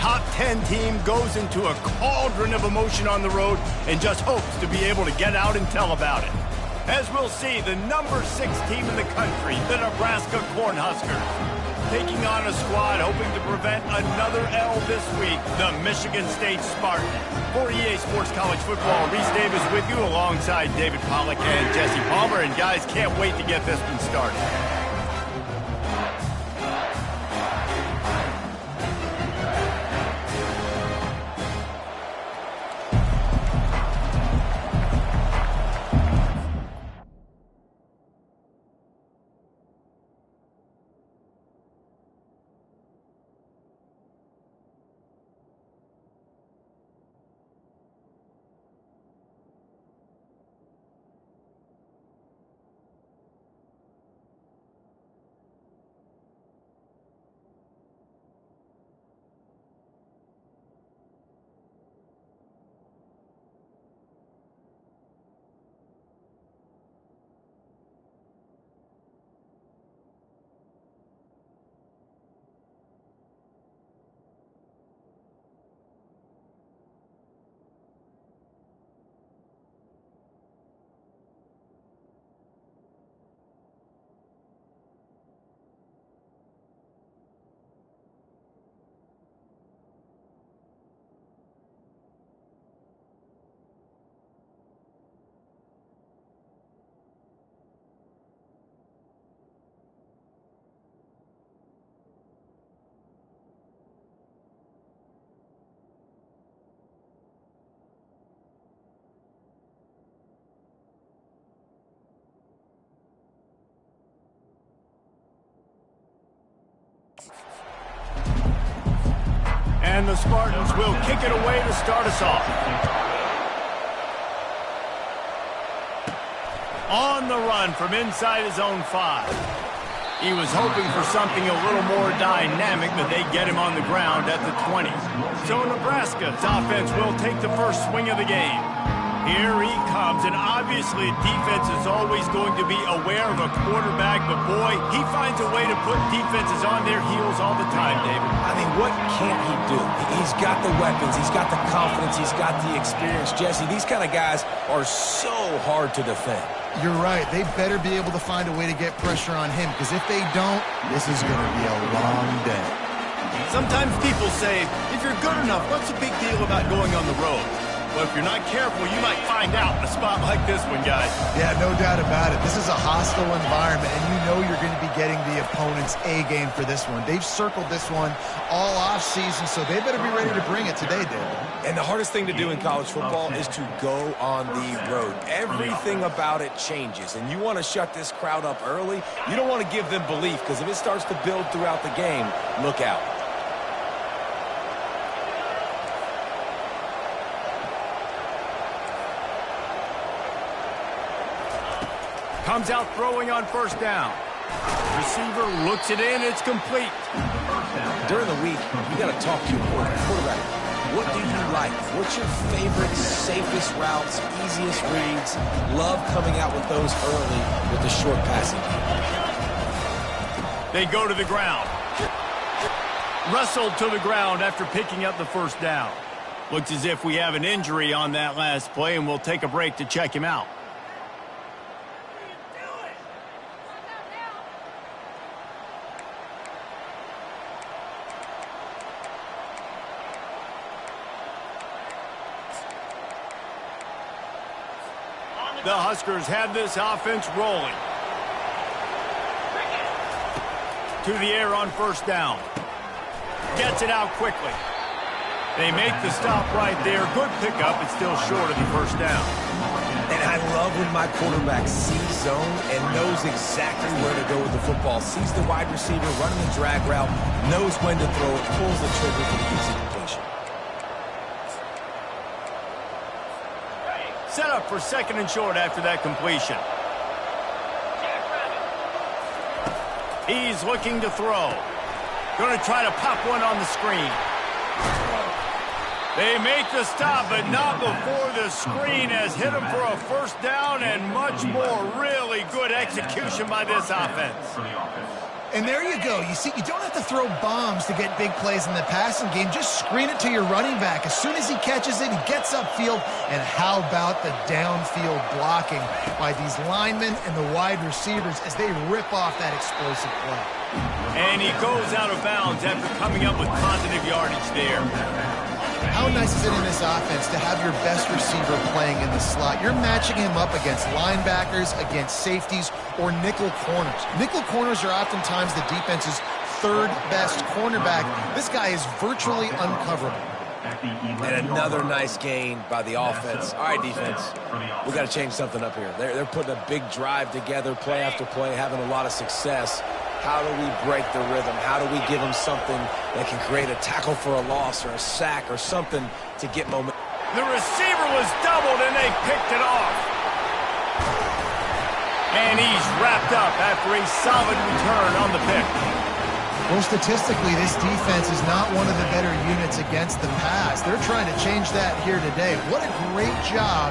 top 10 team goes into a cauldron of emotion on the road and just hopes to be able to get out and tell about it. As we'll see, the number 6 team in the country, the Nebraska Cornhuskers, taking on a squad hoping to prevent another L this week, the Michigan State Spartans. For EA Sports College Football, Reese Davis with you alongside David Pollack and Jesse Palmer. And guys, can't wait to get this one started. And the Spartans will kick it away to start us off. On the run from inside his own 5. He was hoping for something a little more dynamic, but they get him on the ground at the 20. So Nebraska's offense will take the first swing of the game. Here he comes, and obviously defense is always going to be aware of a quarterback, but boy, he finds a way to put defenses on their heels all the time, David. I mean, what can't he do? He's got the weapons, he's got the confidence, he's got the experience. Jesse, these kind of guys are so hard to defend. You're right. They better be able to find a way to get pressure on him, because if they don't, this is going to be a long day. Sometimes people say, if you're good enough, what's the big deal about going on the road? Well, if you're not careful, you might find out in a spot like this one, guys. Yeah, no doubt about it. This is a hostile environment, and you know you're going to be getting the opponent's A game for this one. They've circled this one all offseason, so they better be ready to bring it today, David. And the hardest thing to do in college football is to go on the road. Everything about it changes, and you want to shut this crowd up early. You don't want to give them belief, because if it starts to build throughout the game, look out. Comes out throwing on first down. Receiver looks it in. It's complete. During the week, you got to talk to your quarterback. What do you like? What's your favorite, safest routes, easiest reads? Love coming out with those early with the short passing game. They go to the ground. Wrestled to the ground after picking up the first down. Looks as if we have an injury on that last play, and we'll take a break to check him out. The Huskers have this offense rolling. To the air on first down. Gets it out quickly. They make the stop right there. Good pickup. It's still short of the first down. And I love when my quarterback sees zone and knows exactly where to go with the football. Sees the wide receiver running the drag route, knows when to throw it, pulls the trigger for the easy completion. Set up for second and short after that completion. He's looking to throw. Going to try to pop one on the screen. They make the stop, but not before the screen has hit him for a first down and much more. Really good execution by this offense. And there you go. You see, you don't have to throw bombs to get big plays in the passing game. Just screen it to your running back. As soon as he catches it, he gets upfield. And how about the downfield blocking by these linemen and the wide receivers as they rip off that explosive play. And he goes out of bounds after coming up with positive yardage there. How nice is it in this offense to have your best receiver playing in the slot? You're matching him up against linebackers, against safeties, or nickel corners. Nickel corners are oftentimes the defense's third best cornerback. This guy is virtually uncoverable. And another nice gain by the offense. All right, defense, we got to change something up here. They're putting a big drive together, play after play, having a lot of success. How do we break the rhythm? How do we give them something that can create a tackle for a loss or a sack or something to get momentum? The receiver was doubled, and they picked it off. And he's wrapped up after a solid return on the pick. Well, statistically, this defense is not one of the better units against the pass. They're trying to change that here today. What a great job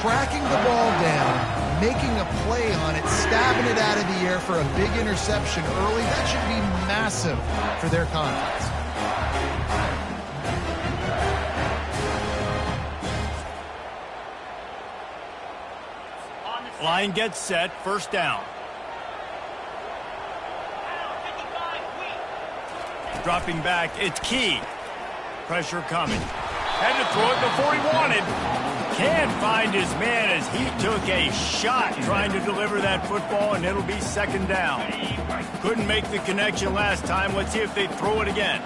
tracking the ball down, making a play on it, stabbing it out of the air for a big interception early. That should be massive for their conference. Line gets set, first down. Dropping back, it's Key. Pressure coming. Had to throw it before he wanted. Can't find his man as he took a shot trying to deliver that football, and it'll be second down. Couldn't make the connection last time. Let's see if they throw it again.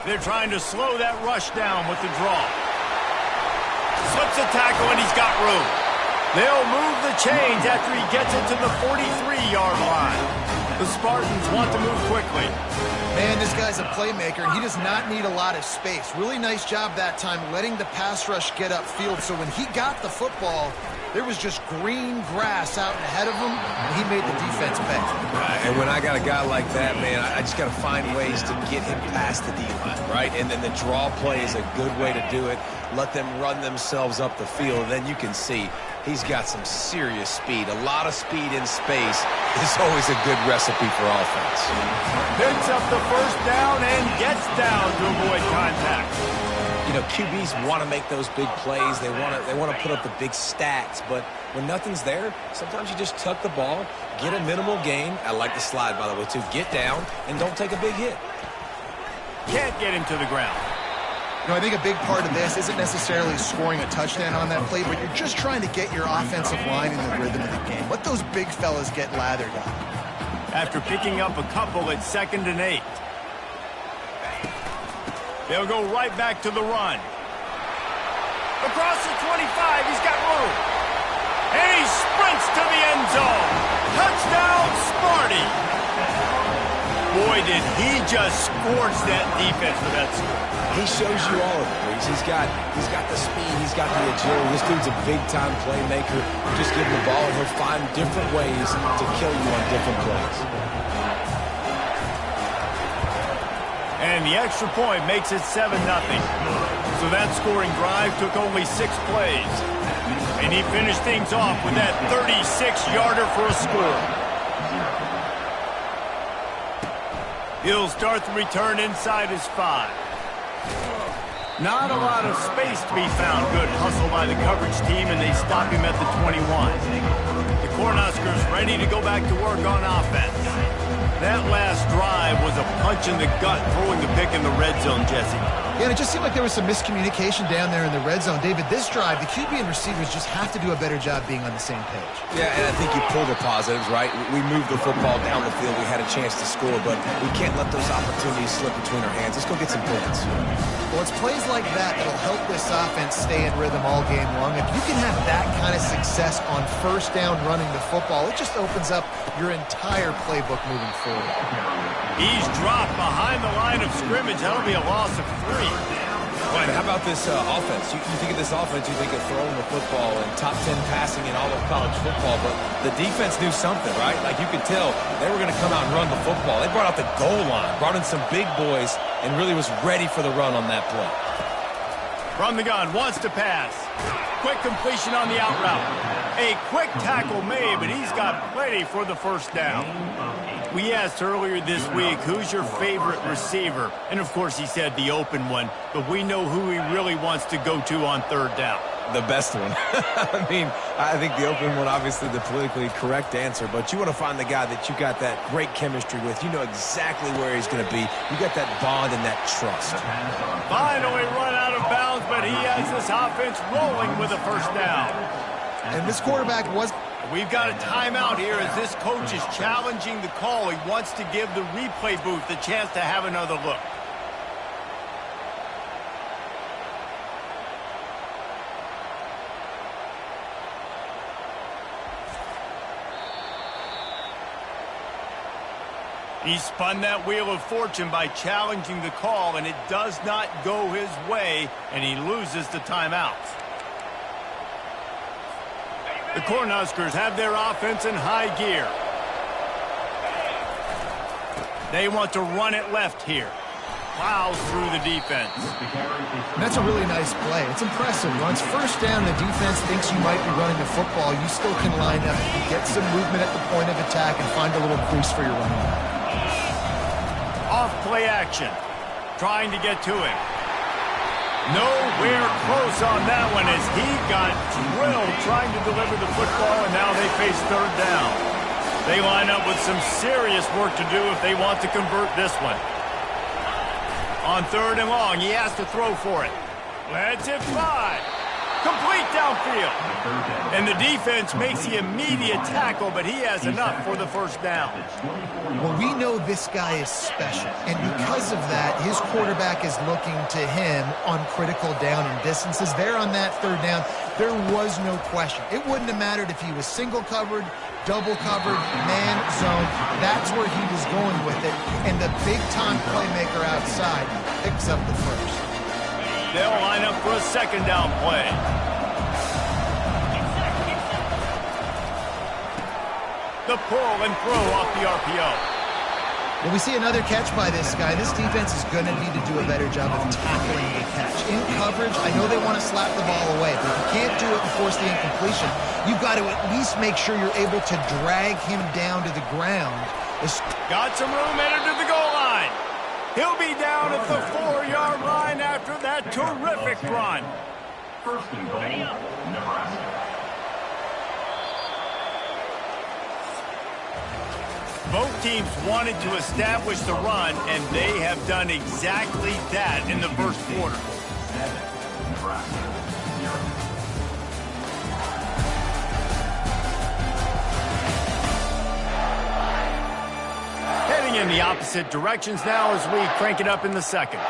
They're trying to slow that rush down with the draw. Slips a tackle, and he's got room. They'll move the chains after he gets it to the 43-yard line. The Spartans want to move quickly. Man, this guy's a playmaker, and he does not need a lot of space. Really nice job that time letting the pass rush get upfield, so when he got the football, there was just green grass out ahead of him, and he made the defense pay. And when I got a guy like that, man, I just got to find ways to get him past the D-line, right? And then the draw play is a good way to do it. Let them run themselves up the field, and then you can see he's got some serious speed. A lot of speed in space is always a good recipe for offense. Picks up the first down and gets down to avoid contact. You know, QBs want to make those big plays. They want to put up the big stats. But when nothing's there, sometimes you just tuck the ball, get a minimal gain. I like the slide, by the way, too. Get down and don't take a big hit. Can't get him to the ground. You know, I think a big part of this isn't necessarily scoring a touchdown on that play, but you're just trying to get your offensive line in the rhythm of the game. Let those big fellas get lathered up. After picking up a couple at 2nd and 8. They'll go right back to the run. Across the 25, he's got room. And he sprints to the end zone. Touchdown, Sparty. Boy, did he just scorch that defense for that score. He shows you all of it, Reese. He's got the speed, he's got the agility. This dude's a big-time playmaker. Just give him the ball, and he'll find different ways to kill you on different plays. And the extra point makes it 7-0. So that scoring drive took only 6 plays. And he finished things off with that 36-yarder for a score. He'll start the return inside his 5. Not a lot of space to be found. Good hustle by the coverage team, and they stop him at the 21. The Cornhuskers ready to go back to work on offense. That last drive was a punch in the gut, throwing the pick in the red zone, Jesse. Yeah, and it just seemed like there was some miscommunication down there in the red zone. David, this drive, the QB and receivers just have to do a better job being on the same page. Yeah, and I think you pull the positives, right? We moved the football down the field. We had a chance to score, but we can't let those opportunities slip between our hands. Let's go get some points. Well, it's plays like that that'll help this offense stay in rhythm all game long. If you can have that kind of success on first down running the football, it just opens up your entire playbook moving forward. He's dropped behind the line of scrimmage. That'll be a loss of 3. Right, how about this offense? You think of this offense, you think of throwing the football and top 10 passing in all of college football, but the defense knew something, right? Like you could tell they were going to come out and run the football. They brought out the goal line, brought in some big boys, and really was ready for the run on that play. From the gun, wants to pass. Quick completion on the out route. A quick tackle made, but he's got plenty for the first down. We asked earlier this week, who's your favorite receiver? And, of course, he said the open one, but we know who he really wants to go to on third down. The best one. I mean, I think the open one, obviously the politically correct answer, but you want to find the guy that you got that great chemistry with. You know exactly where he's going to be. You got that bond and that trust. Finally run out of bounds, but he has this offense rolling with a first down. And this quarterback was... We've got a timeout here as this coach is challenging the call. He wants to give the replay booth the chance to have another look. He spun that wheel of fortune by challenging the call, and it does not go his way, and he loses the timeout. The Cornhuskers have their offense in high gear. They want to run it left here. Plows through the defense. And that's a really nice play. It's impressive. Once first down, the defense thinks you might be running the football. You still can line up, get some movement at the point of attack, and find a little crease for your running back. Off play action. Trying to get to him. Nowhere close on that one as he got drilled trying to deliver the football, and now they face third down. They line up with some serious work to do if they want to convert this one. On third and long, he has to throw for it. Lets it fly. Complete downfield. And the defense makes the immediate tackle, but he has enough for the first down. Well, we know this guy is special, and because of that, his quarterback is looking to him on critical down and distances. There on that third down, there was no question. It wouldn't have mattered if he was single covered, double covered, man zone. That's where he was going with it, and the big-time playmaker outside picks up the first. They'll line up for a second down play. The pull and throw off the RPO. Well, we see another catch by this guy. This defense is going to need to do a better job of tackling the catch. In coverage, I know they want to slap the ball away, but if you can't do it and force the incompletion, you've got to at least make sure you're able to drag him down to the ground. Got some room headed to the goal line. He'll be down at the 4-yard line after that terrific run. First and goal, Nebraska. Both teams wanted to establish the run, and they have done exactly that in the first quarter. 7, Nebraska, 0. Heading in the opposite directions now as we crank it up in the second.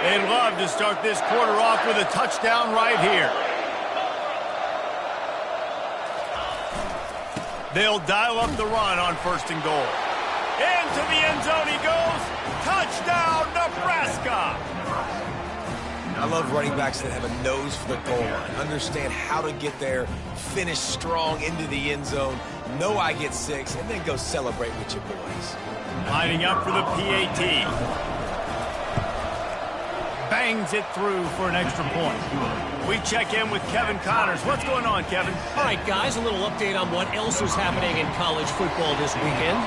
They'd love to start this quarter off with a touchdown right here. They'll dial up the run on first and goal. Into the end zone he goes. Touchdown, Nebraska! I love running backs that have a nose for the goal line, understand how to get there, finish strong into the end zone, know I get 6, and then go celebrate with your boys. Lining up for the PAT. Bangs it through for an extra point. We check in with Kevin Connors. What's going on, Kevin? All right, guys, a little update on what else is happening in college football this weekend.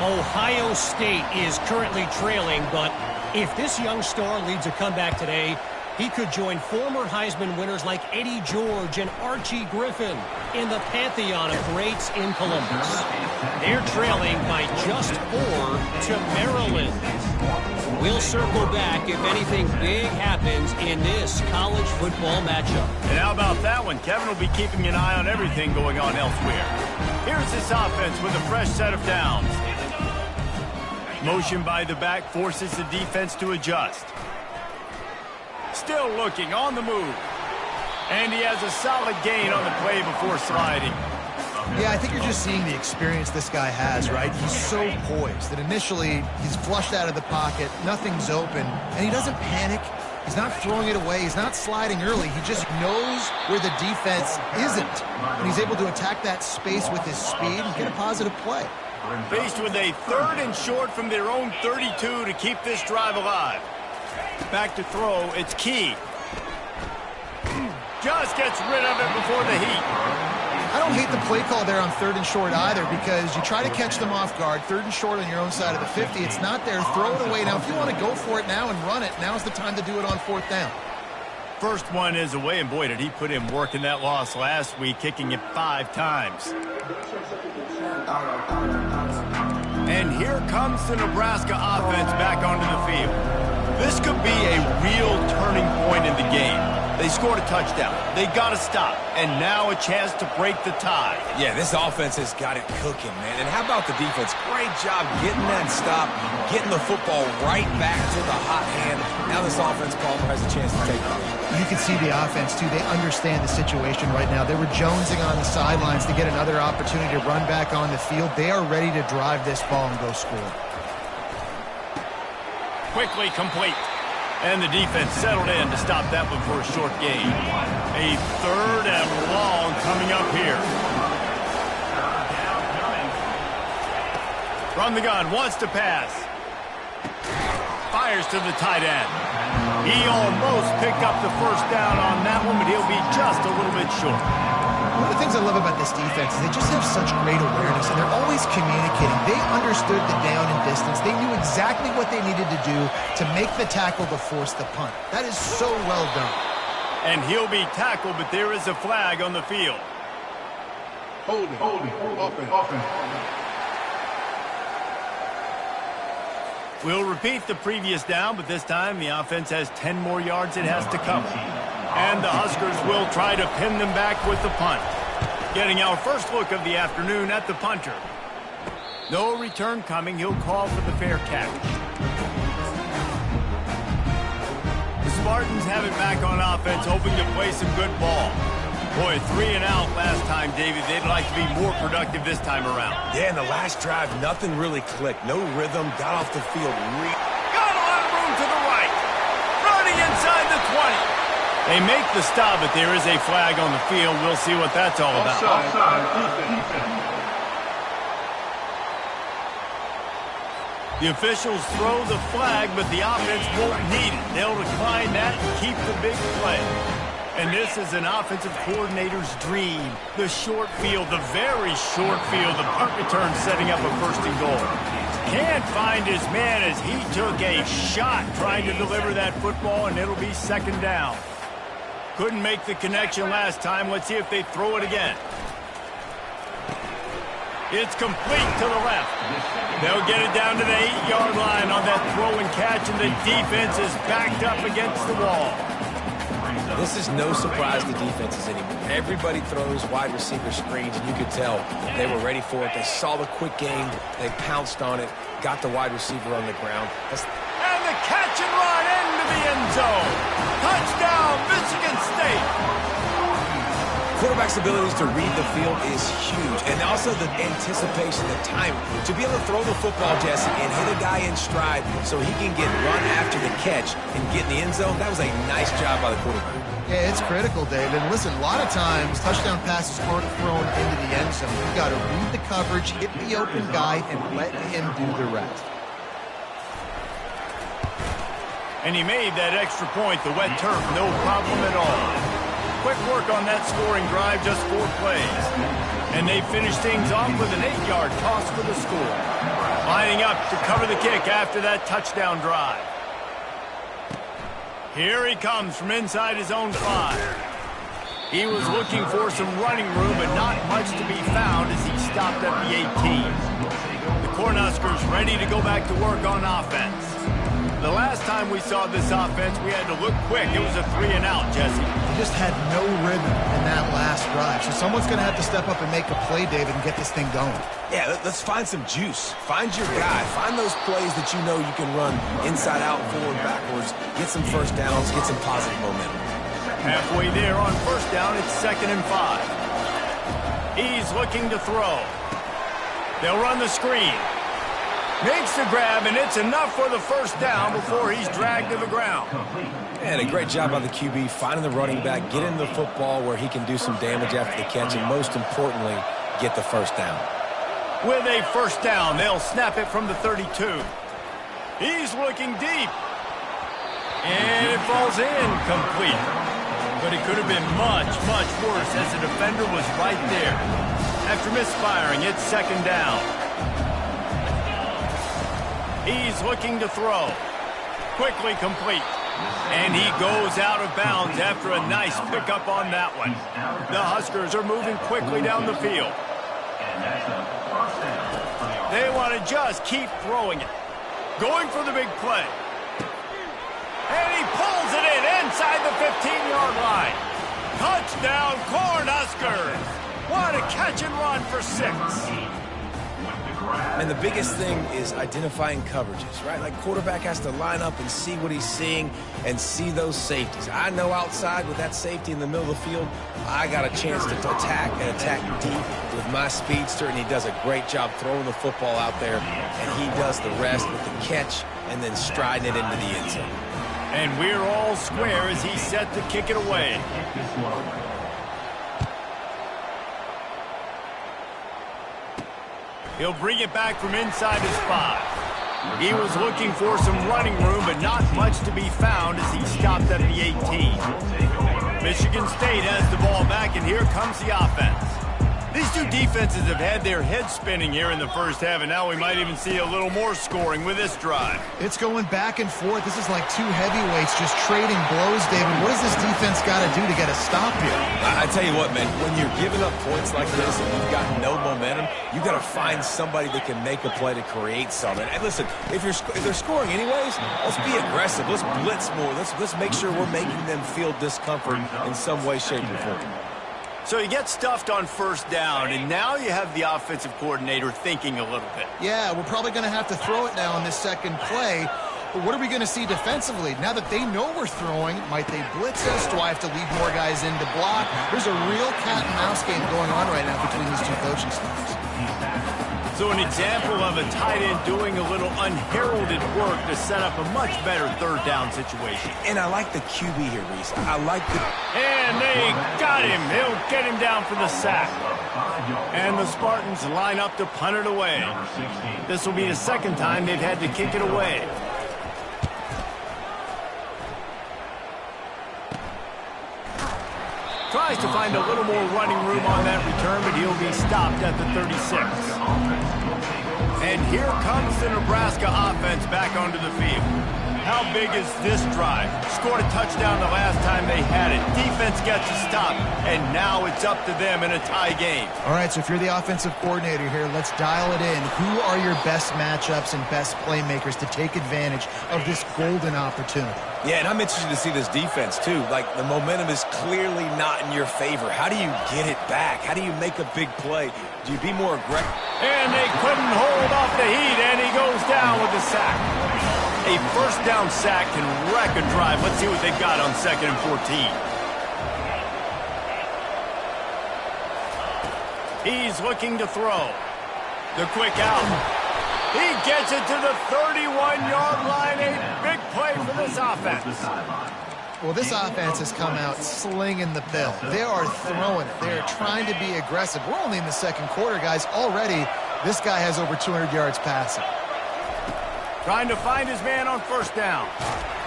Ohio State is currently trailing, but if this young star leads a comeback today, he could join former Heisman winners like Eddie George and Archie Griffin in the pantheon of greats in Columbus. They're trailing by just 4 to Maryland. We'll circle back if anything big happens in this college football matchup. And how about that one? Kevin will be keeping an eye on everything going on elsewhere. Here's this offense with a fresh set of downs. Motion by the back forces the defense to adjust. Still looking on the move. And he has a solid gain on the play before sliding. Yeah, I think you're just seeing the experience this guy has, right? He's so poised that initially he's flushed out of the pocket, nothing's open, and he doesn't panic. He's not throwing it away. He's not sliding early. He just knows where the defense isn't, and he's able to attack that space with his speed and get a positive play. Faced with a 3rd and short from their own 32 to keep this drive alive. Back to throw. It's Key. Just gets rid of it before the heat. I don't hate the play call there on 3rd and short either, because you try to catch them off guard. 3rd and short on your own side of the 50. It's not there. Throw it away. Now, if you want to go for it now and run it, now's the time to do it on 4th down. First one is away, and boy, did he put in work in that loss last week, kicking it 5 times. And here comes the Nebraska offense back onto the field. This could be a real turning point in the game. They scored a touchdown. They got to stop. And now a chance to break the tie. Yeah, this offense has got it cooking, man. And how about the defense? Great job getting that stop, getting the football right back to the hot hand. Now this offense, Palmer, has a chance to take the lead. You can see the offense, too. They understand the situation right now. They were jonesing on the sidelines to get another opportunity to run back on the field. They are ready to drive this ball and go score. Quickly complete. And the defense settled in to stop that one for a short gain. A 3rd and long coming up here. From the gun, wants to pass. Fires to the tight end. He almost picked up the first down on that one, but he'll be just a little bit short. One of the things I love about this defense is they just have such great awareness, and they're always communicating. They understood the down and distance. They knew exactly what they needed to do to make the tackle to force the punt. That is so well done. And he'll be tackled, but there is a flag on the field. Holding. Offense. We'll repeat the previous down, but this time the offense has 10 more yards it has to cover. And the Huskers will try to pin them back with the punt. Getting our first look of the afternoon at the punter. No return coming. He'll call for the fair catch. The Spartans have it back on offense, hoping to play some good ball. Boy, 3 and out last time, David. They'd like to be more productive this time around. Yeah, in the last drive, nothing really clicked. No rhythm, got off the field. Got a lot of room to the right. Running inside the 20. They make the stop, but there is a flag on the field. We'll see what that's all about. The officials throw the flag, but the offense won't need it. They'll decline that and keep the big play. And this is an offensive coordinator's dream. The short field, the very short field, the punt return setting up a 1st and goal. Can't find his man as he took a shot trying to deliver that football, and it'll be 2nd down. Couldn't make the connection last time. Let's see if they throw it again. It's complete to the left. They'll get it down to the 8-yard line on that throw and catch, and the defense is backed up against the wall. This is no surprise to defenses anymore. Everybody throws wide receiver screens, and you could tell they were ready for it. They saw the quick game. They pounced on it, got the wide receiver on the ground. And the catch and run into the end zone. Touchdown, Michigan State. Quarterback's abilities to read the field is huge, and also the anticipation, the time to be able to throw the football, Jesse, and hit a guy in stride so he can get run after the catch and get in the end zone. That was a nice job by the quarterback. Yeah, it's critical, David. And listen, a lot of times touchdown passes aren't thrown into the end zone. You've got to read the coverage, hit the open guy, and let him do the rest. And he made that extra point, the wet turf, no problem at all. Quick work on that scoring drive, just 4 plays. And they finish things off with an 8-yard toss for the score. Lining up to cover the kick after that touchdown drive. Here he comes from inside his own 5. He was looking for some running room, but not much to be found as he stopped at the 18. The Cornhuskers ready to go back to work on offense. The last time we saw this offense, we had to look quick. It was a 3 and out, Jesse. They just had no rhythm in that last drive. So someone's going to have to step up and make a play, David, and get this thing going. Yeah, let's find some juice. Find your guy. Find those plays that you know you can run inside out, forward, backwards. Get some first downs. Get some positive momentum. Halfway there on 1st down, it's 2nd and 5. He's looking to throw. They'll run the screen. Makes the grab, and it's enough for the 1st down before he's dragged to the ground. And a great job by the QB, finding the running back, getting the football where he can do some damage after the catch, and most importantly, get the 1st down. With a 1st down, they'll snap it from the 32. He's looking deep. And it falls in complete. But it could have been much, much worse as the defender was right there. After misfiring, it's second down. He's looking to throw. Quickly complete. And he goes out of bounds after a nice pickup on that one. The Huskers are moving quickly down the field. They want to just keep throwing it. Going for the big play. And he pulls it in inside the 15-yard line. Touchdown, Cornhuskers. What a catch and run for 6. And the biggest thing is identifying coverages, right? Like quarterback has to line up and see what he's seeing and see those safeties. I know outside with that safety in the middle of the field, I got a chance to attack and attack deep with my speedster, and he does a great job throwing the football out there, and he does the rest with the catch and then striding it into the end zone. And we're all square as he's set to kick it away. He'll bring it back from inside his 5. He was looking for some running room, but not much to be found as he stopped at the 18. Michigan State has the ball back, and here comes the offense. These two defenses have had their heads spinning here in the first half, and now we might even see a little more scoring with this drive. It's going back and forth. This is like two heavyweights just trading blows, David. What does this defense got to do to get a stop here? I tell you what, man, when you're giving up points like this and you've got no momentum, you got to find somebody that can make a play to create something. And listen, if they're scoring anyways, let's be aggressive. Let's blitz more. Let's make sure we're making them feel discomfort in some way, shape, or form. So you get stuffed on first down, and now you have the offensive coordinator thinking a little bit. Yeah, we're probably going to have to throw it now on this second play. But what are we going to see defensively? Now that they know we're throwing, might they blitz us? Do I have to lead more guys in to block? There's a real cat and mouse game going on right now between these two coaching staffs. So an example of a tight end doing a little unheralded work to set up a much better third down situation. And I like the QB here, Reese. I like the... And they got him. He'll get him down for the sack. And the Spartans line up to punt it away. This will be the second time they've had to kick it away. Tries to find a little more running room on that return, but he'll be stopped at the 36. And here comes the Nebraska offense back onto the field. How big is this drive? Scored a touchdown the last time they had it. Defense gets a stop, and now it's up to them in a tie game. All right, so if you're the offensive coordinator here, let's dial it in. Who are your best matchups and best playmakers to take advantage of this golden opportunity? Yeah, and I'm interested to see this defense, too. Like, the momentum is clearly not in your favor. How do you get it back? How do you make a big play? Do you be more aggressive? And they couldn't hold off the heat, and he goes down with the sack. A first down sack can wreck a drive. Let's see what they've got on 2nd and 14. He's looking to throw. The quick out. He gets it to the 31-yard line. A big play for this offense. Well, this offense has come out slinging the pill. They are throwing it. They are trying to be aggressive. We're only in the second quarter, guys. Already, this guy has over 200 yards passing. Trying to find his man on first down.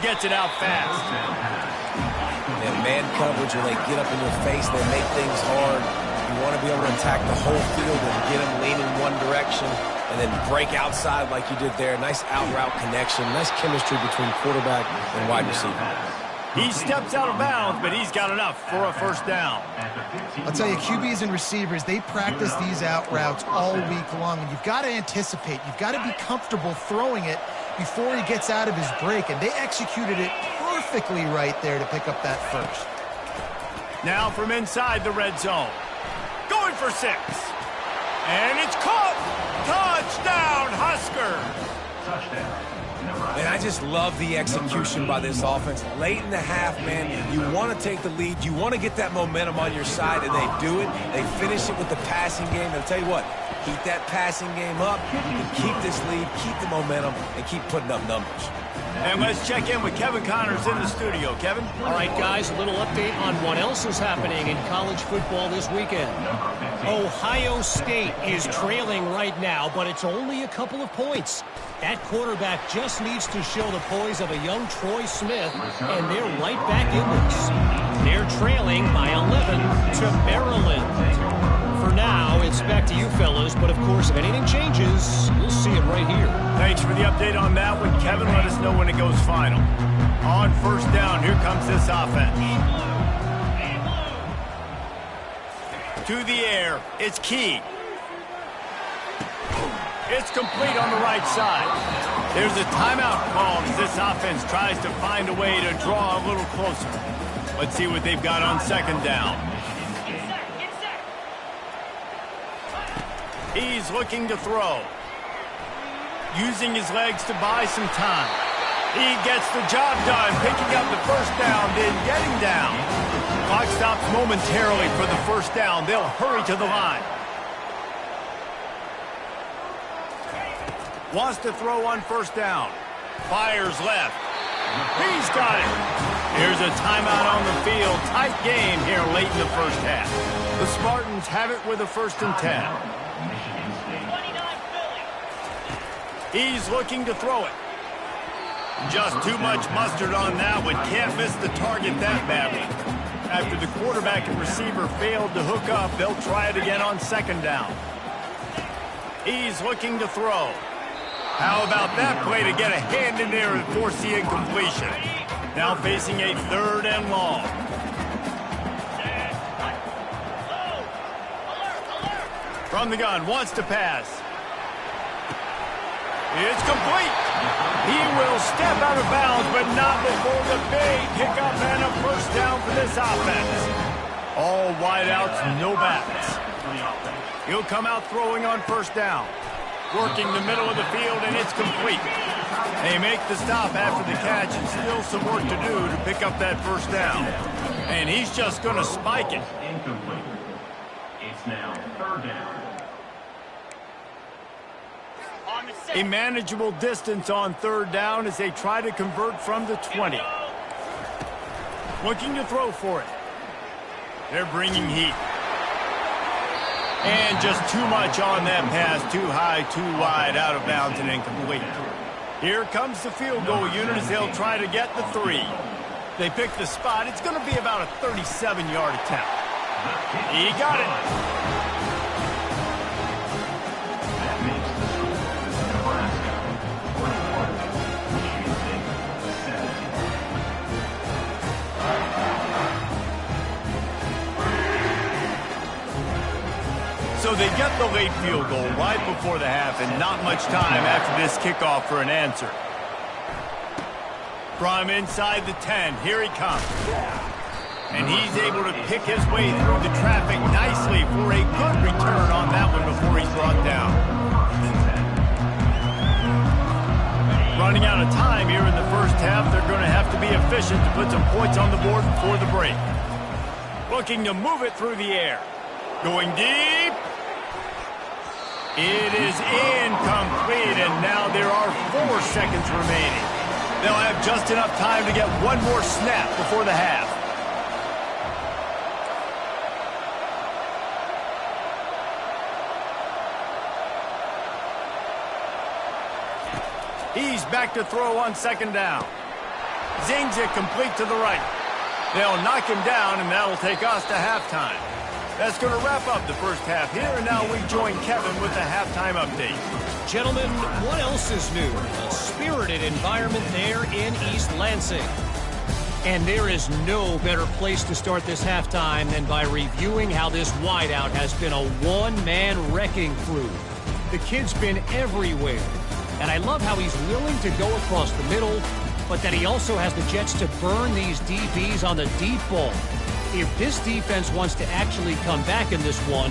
Gets it out fast. And man coverage, when they get up in your face, they make things hard. You want to be able to attack the whole field and get them leaning one direction and then break outside like you did there. Nice out-route connection. Nice chemistry between quarterback and wide receiver. He steps out of bounds, but he's got enough for a first down. I'll tell you, QBs and receivers, they practice these out routes all week long, and you've got to anticipate. You've got to be comfortable throwing it before he gets out of his break, and they executed it perfectly right there to pick up that first. Now from inside the red zone. Going for 6. And it's caught. Touchdown, Huskers. Touchdown. And I just love the execution by this offense. Late in the half, man, you want to take the lead. You want to get that momentum on your side, and they do it. They finish it with the passing game. And I'll tell you what, keep that passing game up. You can keep this lead, keep the momentum, and keep putting up numbers. And let's check in with Kevin Connors in the studio. Kevin? All right, guys, a little update on what else is happening in college football this weekend. Ohio State is trailing right now, but it's only a couple of points. That quarterback just needs to show the poise of a young Troy Smith, and they're right back in this. They're trailing by 11 to Maryland. For now, it's back to you fellas, but of course, if anything changes, you'll see it right here. Thanks for the update on that one, Kevin. Let us know when it goes final. On first down, here comes this offense. To the air, it's Key. It's complete on the right side. There's a timeout called as this offense tries to find a way to draw a little closer. Let's see what they've got on second down. He's looking to throw. Using his legs to buy some time. He gets the job done, picking up the first down, then getting down. Clock stops momentarily for the first down. They'll hurry to the line. Wants to throw on first down. Fires left. He's got it. Here's a timeout on the field. Tight game here late in the first half. The Spartans have it with a 1st and 10. He's looking to throw it. Just too much mustard on that one. Can't miss the target that badly. After the quarterback and receiver failed to hook up, they'll try it again on second down. He's looking to throw. How about that play to get a hand in there and force the incompletion? Now facing a 3rd and long. From the gun, wants to pass. It's complete. He will step out of bounds, but not before the big pickup and a first down for this offense. All wideouts, no backs. He'll come out throwing on first down. Working the middle of the field, and it's complete. They make the stop after the catch, and still some work to do to pick up that first down. And he's just going to spike it. Incomplete. It's now 3rd down. A manageable distance on 3rd down as they try to convert from the 20. Looking to throw for it. They're bringing heat. And just too much on that pass. Too high, too wide, out of bounds and incomplete. Here comes the field goal unit as they'll try to get the 3. They pick the spot. It's going to be about a 37-yard attempt. He got it. So they get the late field goal right before the half, and not much time after this kickoff for an answer. From inside the 10, here he comes. And he's able to pick his way through the traffic nicely for a good return on that one before he's brought down. Running out of time here in the first half, they're going to have to be efficient to put some points on the board before the break. Looking to move it through the air. Going deep. It is incomplete, and now there are 4 seconds remaining. They'll have just enough time to get one more snap before the half. He's back to throw on second down. Zings it complete to the right. They'll knock him down, and that'll take us to halftime. That's going to wrap up the first half here, and now we join Kevin with the halftime update. Gentlemen, what else is new? A spirited environment there in East Lansing. And there is no better place to start this halftime than by reviewing how this wideout has been a one-man wrecking crew. The kid's been everywhere. And I love how he's willing to go across the middle, but that he also has the jets to burn these DBs on the deep ball. If this defense wants to actually come back in this one,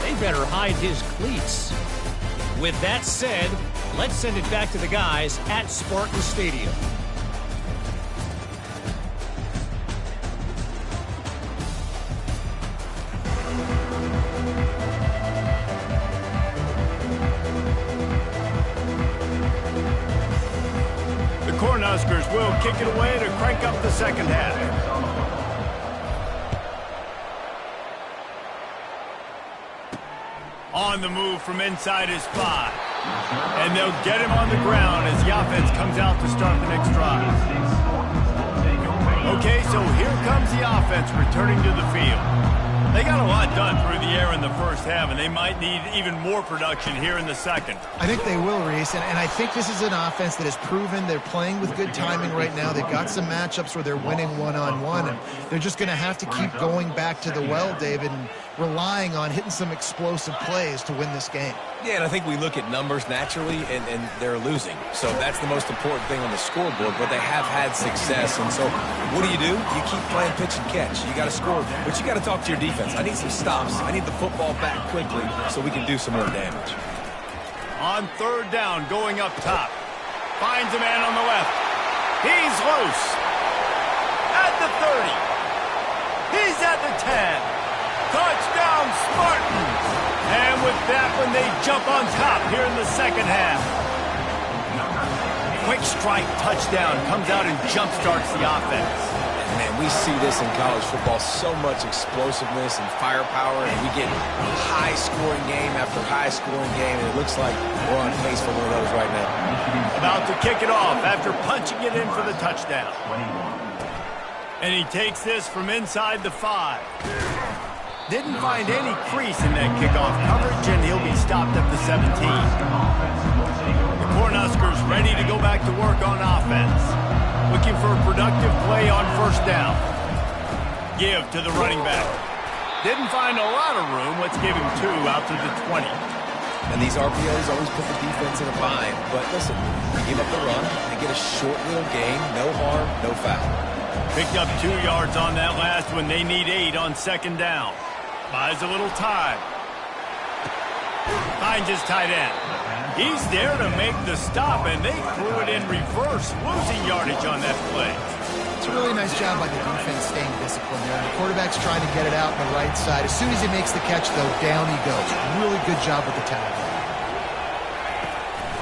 they better hide his cleats. With that said, let's send it back to the guys at Spartan Stadium. Cornhuskers will kick it away to crank up the second half. On the move from inside his 5. And they'll get him on the ground as the offense comes out to start the next drive. Okay, so here comes the offense returning to the field. They got a lot done through the air in the first half, and they might need even more production here in the second. I think they will, Reese, and I think this is an offense that has proven they're playing with good timing right now. They've got some matchups where they're winning one-on-one, and they're just going to have to keep going back to the well, David, and relying on hitting some explosive plays to win this game. Yeah, and I think we look at numbers naturally, and they're losing. So that's the most important thing on the scoreboard, but they have had success. And so what do? You keep playing pitch and catch. You got to score, but you got to talk to your defense. I need some stops. I need the football back quickly so we can do some more damage. On third down, going up top. Finds a man on the left. He's loose. At the 30. He's at the 10. Touchdown, Spartans! And with that one, they jump on top here in the second half. Quick strike touchdown comes out and jump-starts the offense. Man, we see this in college football, so much explosiveness and firepower, and we get high-scoring game after high-scoring game, and it looks like we're on pace for one of those right now. About to kick it off after punching it in for the touchdown. And he takes this from inside the 5. Didn't find any crease in that kickoff coverage, and he'll be stopped at the 17. The Cornhuskers ready to go back to work on offense. Looking for a productive play on first down. Give to the running back. Didn't find a lot of room. Let's give him 2 out to the 20. And these RPOs always put the defense in a bind. But listen, you give up the run, they get a short little gain, no harm, no foul. Picked up 2 yards on that last one. They need 8 on second down. Buys a little time. Finds his tight end. He's there to make the stop, and they threw it in reverse, losing yardage on that play. It's a really nice job by the defense staying disciplined there. The quarterback's trying to get it out on the right side. As soon as he makes the catch, though, down he goes. Really good job with the tackle.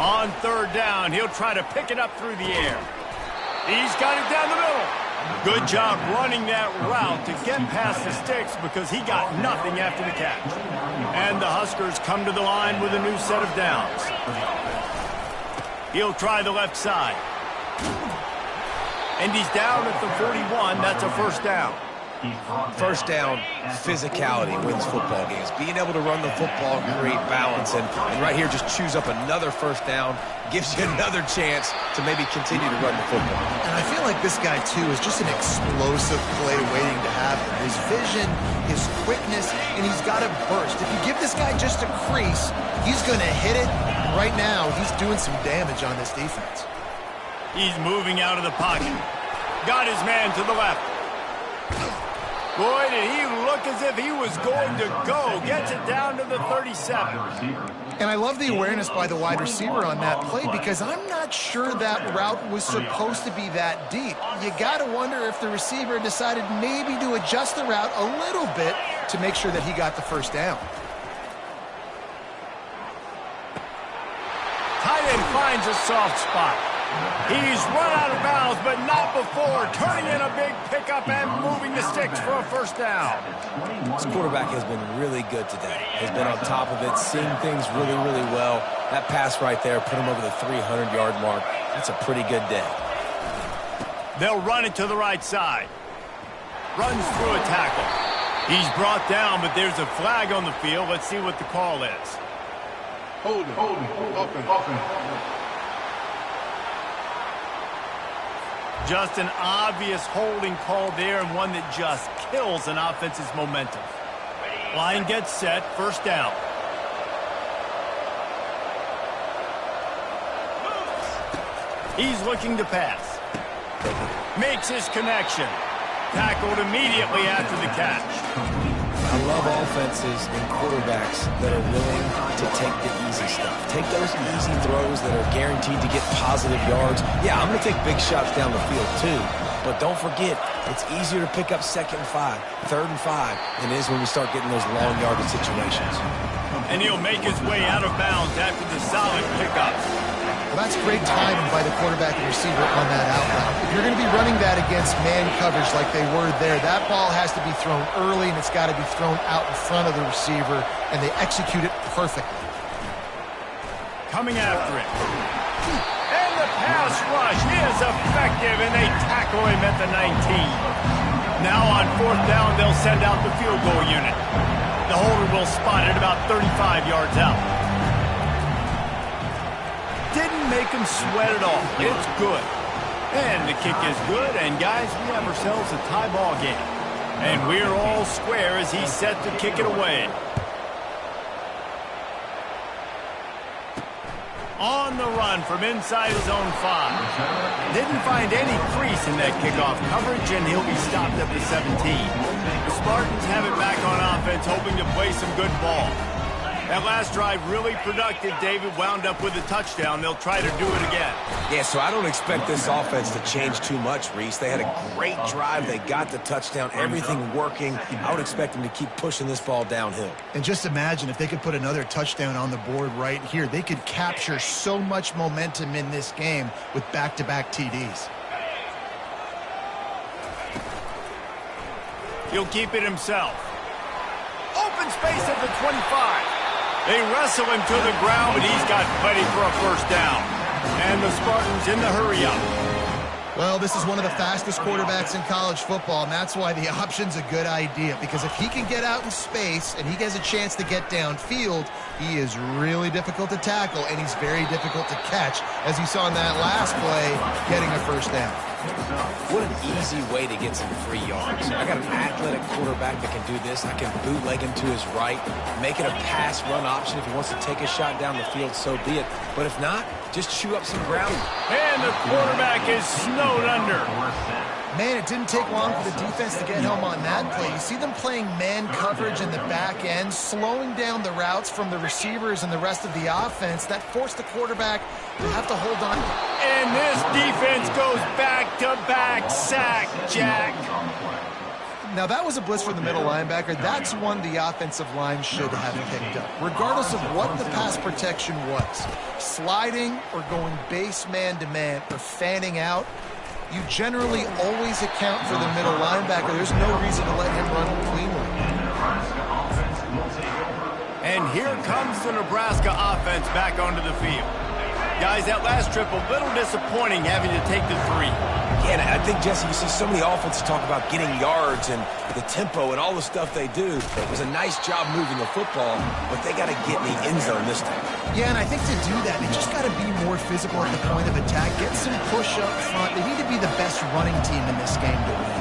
On third down, he'll try to pick it up through the air. He's got it down the middle. Good job running that route to get past the sticks because he got nothing after the catch. And the Huskers come to the line with a new set of downs. He'll try the left side. And he's down at the 41. That's a first down. First down, physicality wins football games. Being able to run the football, create balance, and right here just choose up another first down, gives you another chance to maybe continue to run the football. And I feel like this guy, too, is just an explosive play waiting to happen. His vision, his quickness, and he's got a burst. If you give this guy just a crease, he's going to hit it. And right now, he's doing some damage on this defense. He's moving out of the pocket. Got his man to the left. Boy, did he look as if he was going to go. Gets it down to the 37. And I love the awareness by the wide receiver on that play because I'm not sure that route was supposed to be that deep. You got to wonder if the receiver decided maybe to adjust the route a little bit to make sure that he got the first down. Tight end finds a soft spot. He's run out of bounds, but not before. Turning in a big pickup and moving the sticks for a first down. This quarterback has been really good today. Has been on top of it, seeing things really, really well. That pass right there put him over the 300-yard mark. That's a pretty good day. They'll run it to the right side. Runs through a tackle. He's brought down, but there's a flag on the field. Let's see what the call is. Hold it. Offense. Just an obvious holding call there, and one that just kills an offense's momentum. Line gets set, first down. He's looking to pass. Makes his connection. Tackled immediately after the catch. I love offenses and quarterbacks that are willing to take the easy stuff. Take those easy throws that are guaranteed to get positive yards. Yeah, I'm going to take big shots down the field too. But don't forget, it's easier to pick up 2nd and 5, 3rd and 5 than it is when we start getting those long yardage situations. And he'll make his way out of bounds after the solid pickup. Well, that's great timing by the quarterback and receiver on that out route. If you're going to be running that against man coverage like they were there, that ball has to be thrown early, and it's got to be thrown out in front of the receiver, and they execute it perfectly. Coming after it. And the pass rush is effective, and they tackle him at the 19. Now on 4th down, they'll send out the field goal unit. The holder will spot it about 35 yards out. Didn't make him sweat at all. It's good. And the kick is good, and guys, we have ourselves a tie ball game. And we're all square as he's set to kick it away. On the run from inside his own 5. Didn't find any crease in that kickoff coverage, and he'll be stopped at the 17. The Spartans have it back on offense, hoping to play some good ball. That last drive really productive. David wound up with a touchdown. They'll try to do it again. Yeah, so I don't expect this offense to change too much, Reese. They had a great drive. They got the touchdown, everything working. I would expect them to keep pushing this ball downhill. And just imagine if they could put another touchdown on the board right here. They could capture so much momentum in this game with back-to-back TDs. He'll keep it himself. Open space at the 25. They wrestle him to the ground, but he's got plenty for a first down. And the Spartans in the hurry-up. Well, this is one of the fastest quarterbacks in college football, and that's why the option's a good idea. Because if he can get out in space and he has a chance to get downfield, he is really difficult to tackle, and he's very difficult to catch, as you saw in that last play, getting a first down. What an easy way to get some free yards. I got an athletic quarterback that can do this. I can bootleg him to his right, make it a pass-run option. If he wants to take a shot down the field, so be it. But if not, just chew up some ground. And the quarterback is snowed under. Man, it didn't take long for the defense to get home on that play. You see them playing man coverage in the back end, slowing down the routes from the receivers and the rest of the offense. That forced the quarterback to have to hold on. And this defense goes back-to-back sack, Jack. Now, that was a blitz for the middle linebacker. That's one the offensive line should have picked up, regardless of what the pass protection was. Sliding or going base man-to-man or fanning out, you generally always account for the middle linebacker. There's no reason to let him run cleanly. And here comes the Nebraska offense back onto the field. Guys, that last trip, a little disappointing having to take the 3. Yeah, and I think, Jesse, you see so many offenses talk about getting yards and the tempo and all the stuff they do. It was a nice job moving the football, but they got to get in the end zone this time. Yeah, and I think to do that, they just got to be more physical at the point of attack, get some push up front. They need to be the best running team in this game to win.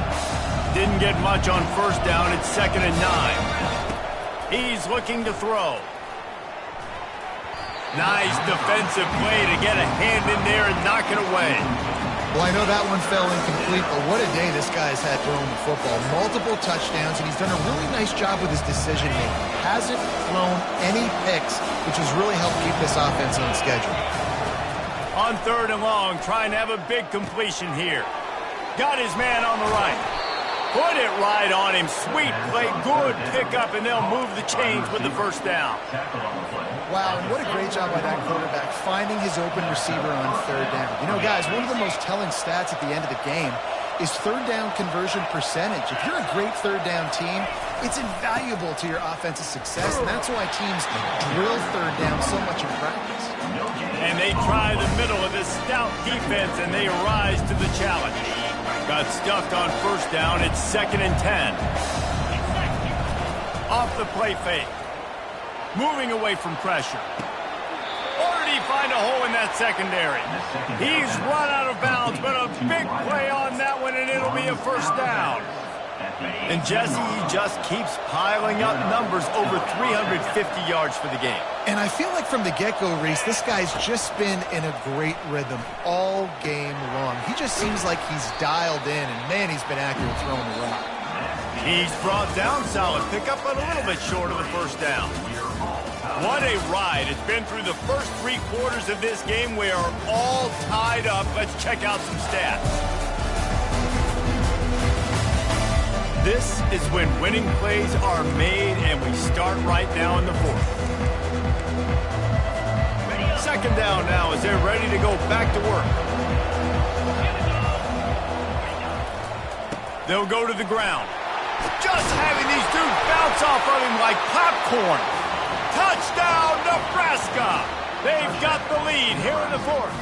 Didn't get much on first down. It's 2nd and 9. He's looking to throw. Nice defensive play to get a hand in there and knock it away. Well, I know that one fell incomplete, but what a day this guy's had throwing the football. Multiple touchdowns, and he's done a really nice job with his decision-making. Hasn't thrown any picks, which has really helped keep this offense on schedule. On 3rd and long, trying to have a big completion here. Got his man on the right. Put it right on him. Sweet play, good pickup, and they'll move the chains with the first down. Wow, and what a great job by that quarterback, finding his open receiver on 3rd down. You know, guys, one of the most telling stats at the end of the game is 3rd down conversion percentage. If you're a great 3rd down team, it's invaluable to your offensive success, and that's why teams drill 3rd down so much in practice. And they try the middle of this stout defense, and they rise to the challenge. Got stuffed on first down. It's 2nd and 10. Off the play fake. Moving away from pressure. Or did he find a hole in that secondary? He's run out of bounds, but a big play on that one, and it'll be a first down. And Jesse, he just keeps piling up numbers, over 350 yards for the game. And I feel like from the get-go, Reese, this guy's just been in a great rhythm all game long. He just seems like he's dialed in, and man, he's been accurate throwing the rock. He's brought down solid pickup, but a little bit short of the first down. What a ride. It's been through the first 3 quarters of this game. We are all tied up. Let's check out some stats. This is when winning plays are made, and we start right now in the 4th. second down now as they're ready to go back to work. They'll go to the ground. Just having these dudes bounce off of him like popcorn. Touchdown, Nebraska! They've got the lead here in the fourth.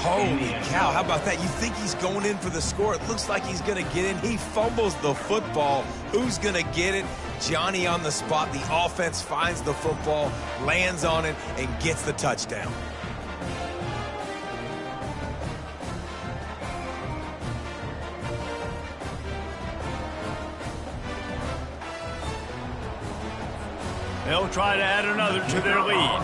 Holy cow, how about that? You think he's going in for the score. It looks like he's going to get in. He fumbles the football. Who's going to get it? Johnny on the spot. The offense finds the football, lands on it, and gets the touchdown. They'll try to add another to their lead.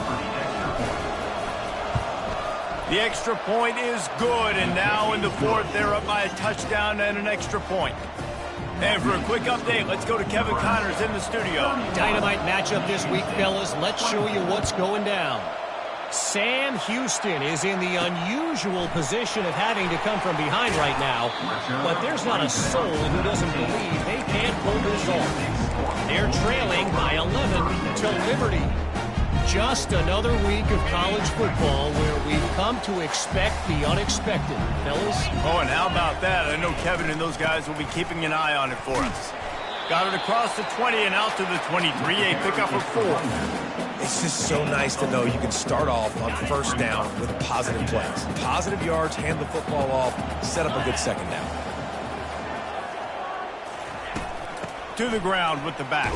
The extra point is good, and now in the fourth, they're up by a touchdown and an extra point. And for a quick update, let's go to Kevin Connors in the studio. Dynamite matchup this week, fellas. Let's show you what's going down. Sam Houston is in the unusual position of having to come from behind right now, but there's not a soul who doesn't believe they can't pull this off. They're trailing by 11 to Liberty. Just another week of college football where we've come to expect the unexpected, fellas. Oh, and how about that? I know Kevin and those guys will be keeping an eye on it for us. Got it across the 20 and out to the 23, a pickup of 4. It's just so nice to know you can start off on first down with positive plays. Positive yards, hand the football off, set up a good second down. To the ground with the back.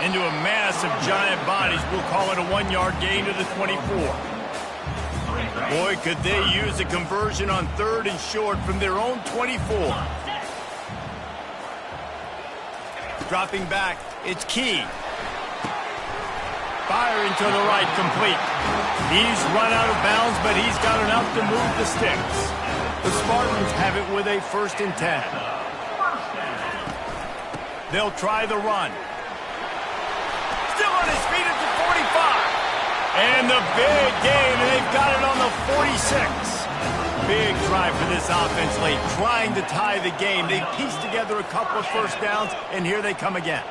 Into a mass of giant bodies. We'll call it a 1-yard gain to the 24. Boy, could they use a conversion on 3rd and short from their own 24. Dropping back, it's Key. Firing to the right, complete. He's run out of bounds, but he's got enough to move the sticks. The Spartans have it with a 1st and 10. They'll try the run. Still on his feet at the 45. And the big gain, and they've got it on the 46. Big drive for this offense late, trying to tie the game. They pieced together a couple of first downs, and here they come again.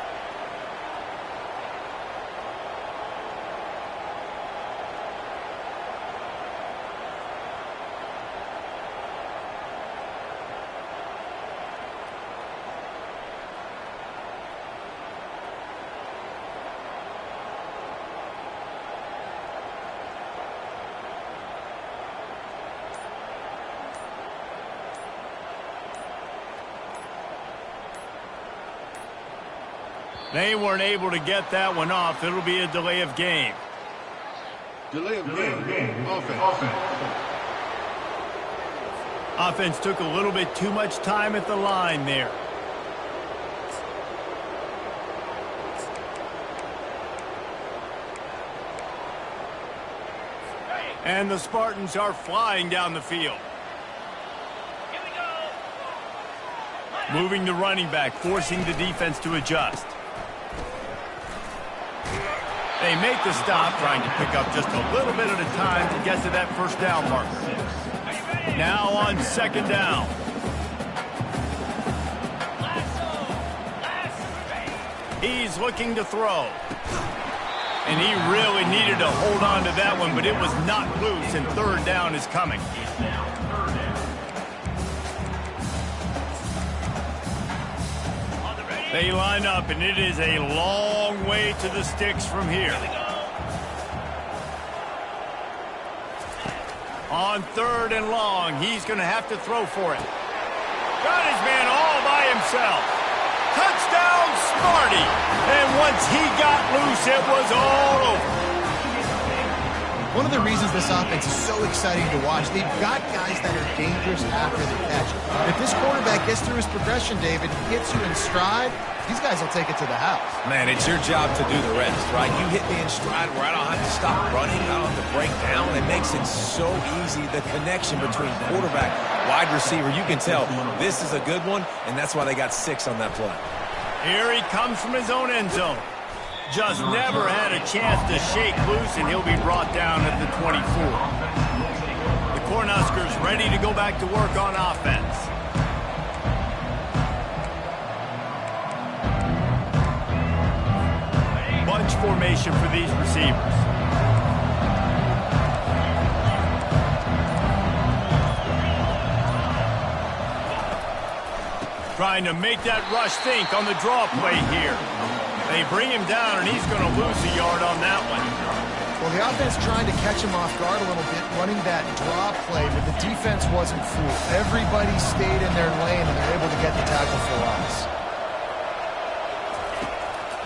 They weren't able to get that one off. It'll be a delay of game. Delay of game. Offense. Offense took a little bit too much time at the line there. And the Spartans are flying down the field. Moving the running back, forcing the defense to adjust. They make the stop, trying to pick up just a little bit at a time to get to that first down marker. Now on second down. He's looking to throw. And he really needed to hold on to that one, but it was not loose, and third down is coming. They line up, and it is a long way to the sticks from here. On 3rd and long, he's going to have to throw for it. Got his man all by himself. Touchdown, Sparty. And once he got loose, it was all over. One of the reasons this offense is so exciting to watch, they've got guys that are dangerous after the catch. If this quarterback gets through his progression, David, gets you in stride, these guys will take it to the house. Man, it's your job to do the rest, right? You hit me in stride where I don't have to stop running, I don't have to break down. It makes it so easy, the connection between quarterback, wide receiver. You can tell this is a good one, and that's why they got 6 on that play. Here he comes from his own end zone. Just never had a chance to shake loose, and he'll be brought down at the 24. The Cornhuskers ready to go back to work on offense. Bunch formation for these receivers. Trying to make that rush think on the draw play here. They bring him down, and he's going to lose a yard on that one. Well, the offense trying to catch him off guard a little bit, running that draw play, but the defense wasn't fooled. Everybody stayed in their lane, and they're able to get the tackle for loss.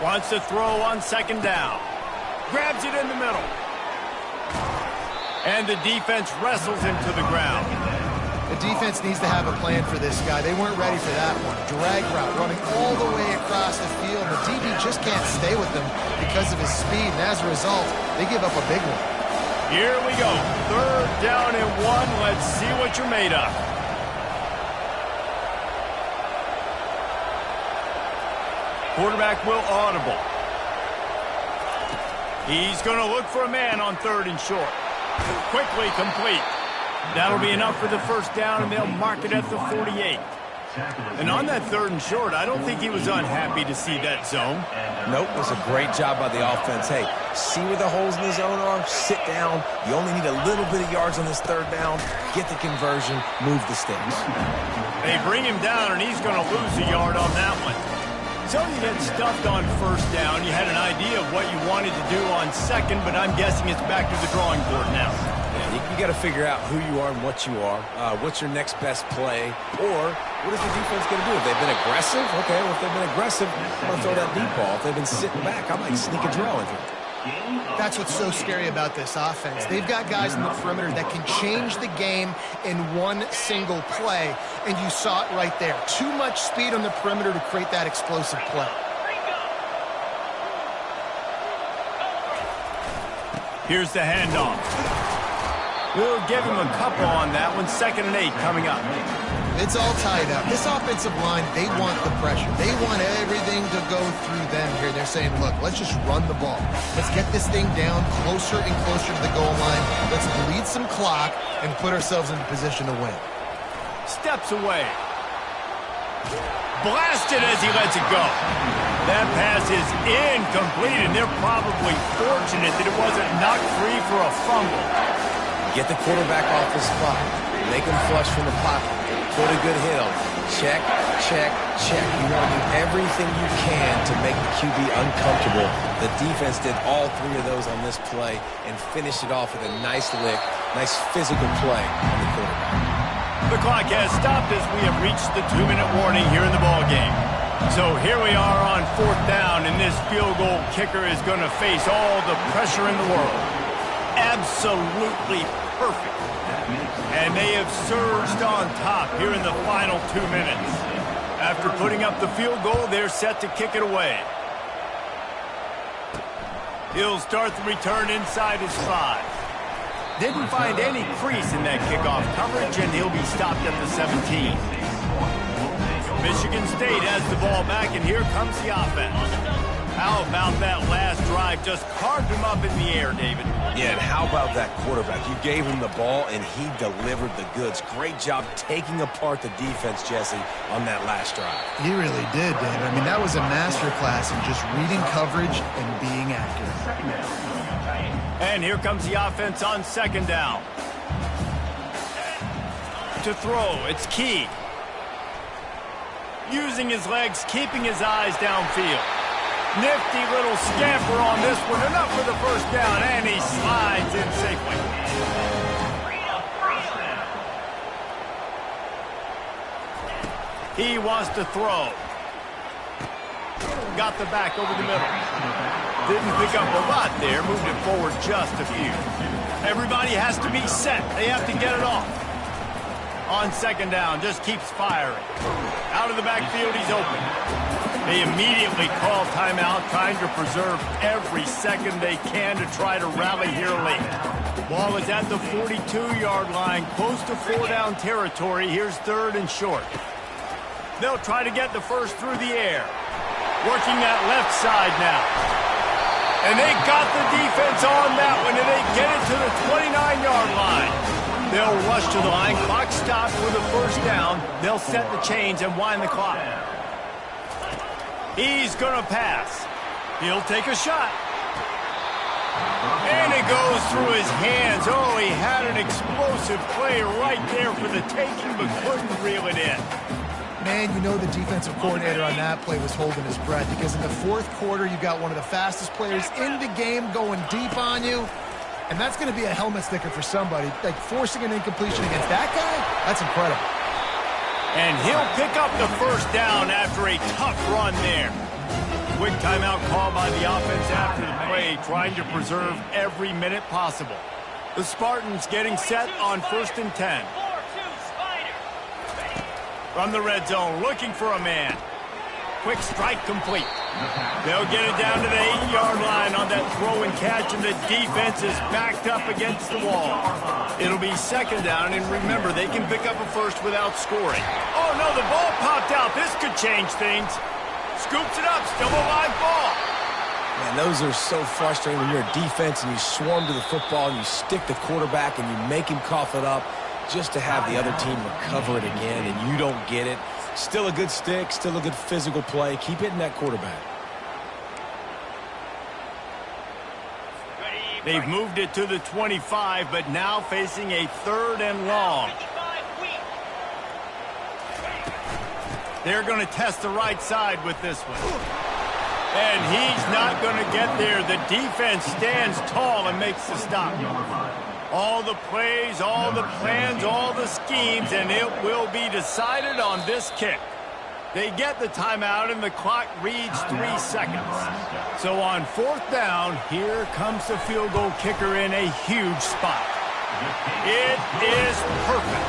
Wants to throw on second down. Grabs it in the middle. And the defense wrestles him to the ground. The defense needs to have a plan for this guy. They weren't ready for that one. Drag route running all the way across the field. The DB just can't stay with them because of his speed, and as a result, they give up a big one. Here we go. 3rd down and 1. Let's see what you're made of. Quarterback will audible. He's going to look for a man on 3rd and short. Quickly complete. That'll be enough for the first down, and they'll mark it at the 48. And on that 3rd and short, I don't think he was unhappy to see that zone. Nope, it was a great job by the offense. Hey, see where the holes in the zone are? Sit down. You only need a little bit of yards on this 3rd down. Get the conversion. Move the sticks. They bring him down, and he's going to lose a yard on that one. So you get stuffed on 1st down. You had an idea of what you wanted to do on 2nd, but I'm guessing it's back to the drawing board now. You got to figure out who you are and what you are. What's your next best play? Or what is the defense going to do? If they've been aggressive, okay, well, if they've been aggressive, I'm going to throw that deep ball. If they've been sitting back, I might sneak a draw in here. That's what's so scary about this offense. They've got guys in the perimeter that can change the game in one single play, and you saw it right there. Too much speed on the perimeter to create that explosive play. Here's the handoff. We'll give him a couple on that one. 2nd and 8 coming up. It's all tied up. This offensive line, they want the pressure. They want everything to go through them here. They're saying, look, let's just run the ball. Let's get this thing down closer and closer to the goal line. Let's bleed some clock and put ourselves in a position to win. Steps away. Blasted as he lets it go. That pass is incomplete, and they're probably fortunate that it wasn't knocked free for a fumble. Get the quarterback off his spot. Make him flush from the pocket. Put a good hit on. Check, check, check. You want to do everything you can to make the QB uncomfortable. The defense did all 3 of those on this play and finished it off with a nice lick, nice physical play on the quarterback. The clock has stopped as we have reached the 2-minute warning here in the ballgame. So here we are on 4th down, and this field goal kicker is going to face all the pressure in the world. Absolutely perfect. And they have surged on top here in the final 2 minutes. After putting up the field goal, they're set to kick it away. He'll start the return inside his 5. Didn't find any crease in that kickoff coverage, and he'll be stopped at the 17. Michigan State has the ball back, and here comes the offense. How about that last drive? Just carved him up in the air, David. Yeah, and how about that quarterback? You gave him the ball, and he delivered the goods. Great job taking apart the defense, Jesse, on that last drive. He really did, Dave. I mean, that was a masterclass in just reading coverage and being accurate. And here comes the offense on 2nd down. To throw, it's Key. Using his legs, keeping his eyes downfield. Nifty little scamper on this one. Enough for the first down, and he slides in safely. He wants to throw. Got the back over the middle. Didn't pick up a lot there. Moved it forward just a few. Everybody has to be set. They have to get it off. On 2nd down, just keeps firing. Out of the backfield, he's open. They immediately call timeout, trying to preserve every second they can to try to rally here late. Ball is at the 42-yard line, close to 4-down territory. Here's 3rd and short. They'll try to get the first through the air. Working that left side now. And they got the defense on that one, and they get it to the 29-yard line. They'll rush to the line. Clock stopped with a first down. They'll set the chains and wind the clock. He's going to pass. He'll take a shot. And it goes through his hands. Oh, he had an explosive play right there for the taking, but couldn't reel it in. Man, you know the defensive coordinator on that play was holding his breath, because in the fourth quarter, you got one of the fastest players in the game going deep on you, and that's going to be a helmet sticker for somebody. Like, forcing an incompletion against that guy, that's incredible. And he'll pick up the first down after a tough run there. Quick timeout call by the offense after the play, trying to preserve every minute possible. The Spartans getting set on 1st and 10. From the red zone, looking for a man. Quick strike complete. They'll get it down to the 8-yard line on that throw and catch, and the defense is backed up against the wall. It'll be 2nd down, and remember, they can pick up a first without scoring. Oh, no, the ball popped out. This could change things. Scoops it up, still a live ball. Man, those are so frustrating when you're a defense and you swarm to the football and you stick the quarterback and you make him cough it up just to have the other team recover it again, and you don't get it. Still a good stick, still a good physical play. Keep hitting that quarterback. They've moved it to the 25, but now facing a 3rd and long. They're going to test the right side with this one. And he's not going to get there. The defense stands tall and makes the stop. All the plays, all the plans, all the schemes, and it will be decided on this kick. They get the timeout, and the clock reads 3 seconds. So on 4th down, here comes the field goal kicker in a huge spot. It is perfect.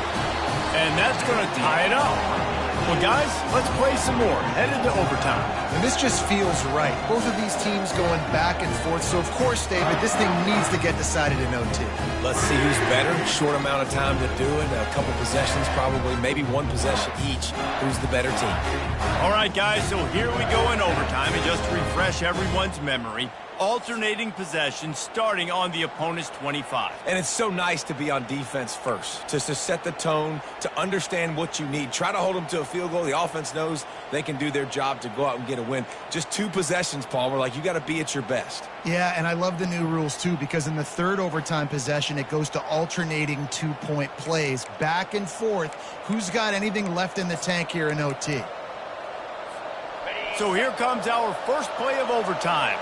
And that's going to tie it up. Well, guys, let's play some more. Headed to overtime. And this just feels right. Both of these teams going back and forth. So, of course, David, this thing needs to get decided in OT. Let's see who's better. Short amount of time to do it. A couple possessions probably, maybe one possession each. Who's the better team? All right, guys, so here we go in overtime. And just to refresh everyone's memory, alternating possessions starting on the opponent's 25. And it's so nice to be on defense first, just to set the tone, to understand what you need. Try to hold them to a field goal. The offense knows they can do their job to go out and get a win. Just 2 possessions, Palmer. Like, you got to be at your best. Yeah, and I love the new rules, too, because in the 3rd overtime possession, it goes to alternating 2-point plays, back and forth. Who's got anything left in the tank here in OT? So here comes our first play of overtime.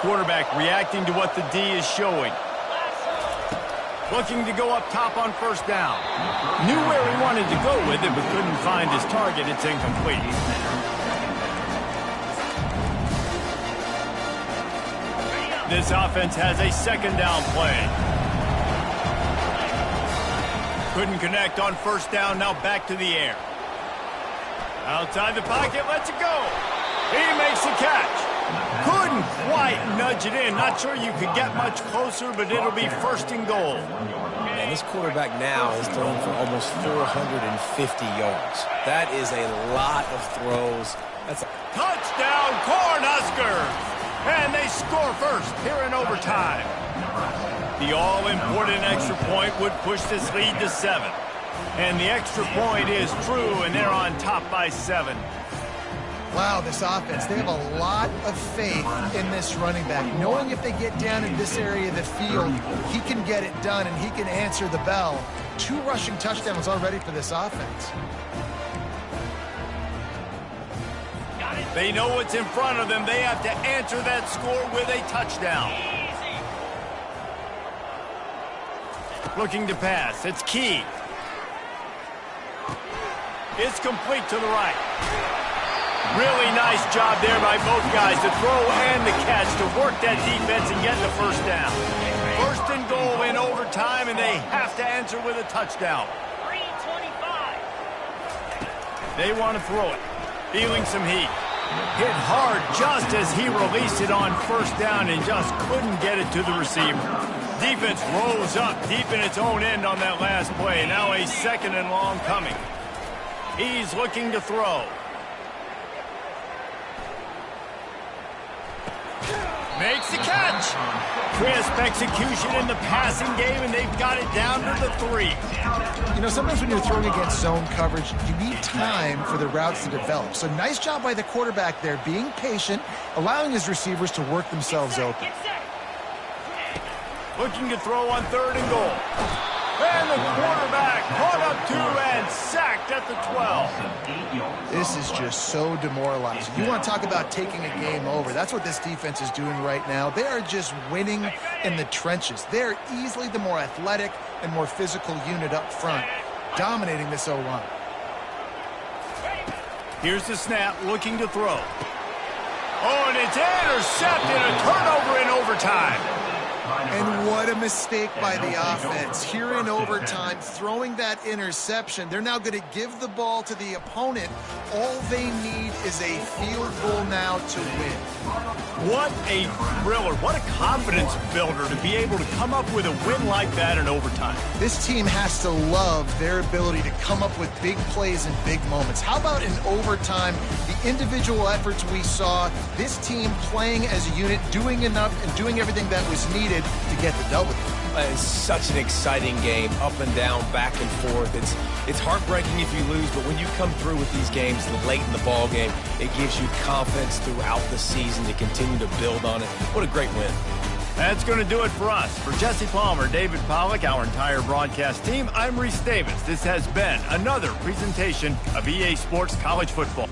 Quarterback reacting to what the D is showing. Looking to go up top on 1st down. Knew where he wanted to go with it, but couldn't find his target. It's incomplete. This offense has a 2nd down play. Couldn't connect on 1st down, now back to the air. Outside the pocket, lets it go. He makes the catch. Couldn't quite nudge it in. Not sure you could get much closer, but it'll be 1st and goal. Man, this quarterback now has thrown for almost 450 yards. That is a lot of throws. That's a touchdown, Cornhuskers! And they score first here in overtime. The all-important extra point would push this lead to 7. And the extra point is true, and they're on top by 7. Wow, this offense, they have a lot of faith in this running back. Knowing if they get down in this area of the field, he can get it done and he can answer the bell. 2 rushing touchdowns already for this offense. They know what's in front of them. They have to answer that score with a touchdown. Looking to pass. It's Key. It's complete to the right. Really nice job there by both guys to throw and the catch to work that defense and get the 1st down. 1st and goal in overtime, and they have to answer with a touchdown. 3:25. They want to throw it. Feeling some heat. Hit hard just as he released it on 1st down and just couldn't get it to the receiver. Defense rose up deep in its own end on that last play. Now a 2nd and long coming. He's looking to throw. Makes the catch. Crisp execution in the passing game, and they've got it down to the 3. You know, sometimes when you're throwing against zone coverage, you need time for the routes to develop. So nice job by the quarterback there, being patient, allowing his receivers to work themselves open. Looking to throw on 3rd and goal. And the quarterback caught up to and sacked at the 12. This is just so demoralizing. You want to talk about taking a game over. That's what this defense is doing right now. They are just winning in the trenches. They're easily the more athletic and more physical unit up front, dominating this O-line. Here's the snap, looking to throw. Oh, and it's intercepted, a turnover in overtime. And what a mistake by the offense. Here in overtime, throwing that interception. They're now going to give the ball to the opponent. All they need is a field goal now to win. What a thriller. What a confidence builder to be able to come up with a win like that in overtime. This team has to love their ability to come up with big plays and big moments. How about in overtime, the individual efforts we saw, this team playing as a unit, doing enough and doing everything that was needed to get the W. It's such an exciting game, up and down, back and forth. It's heartbreaking if you lose, but when you come through with these games late in the ball game, it gives you confidence throughout the season to continue to build on it. What a great win. That's going to do it for us. For Jesse Palmer, David Pollack, our entire broadcast team, I'm Reese Davis. This has been another presentation of EA Sports College Football.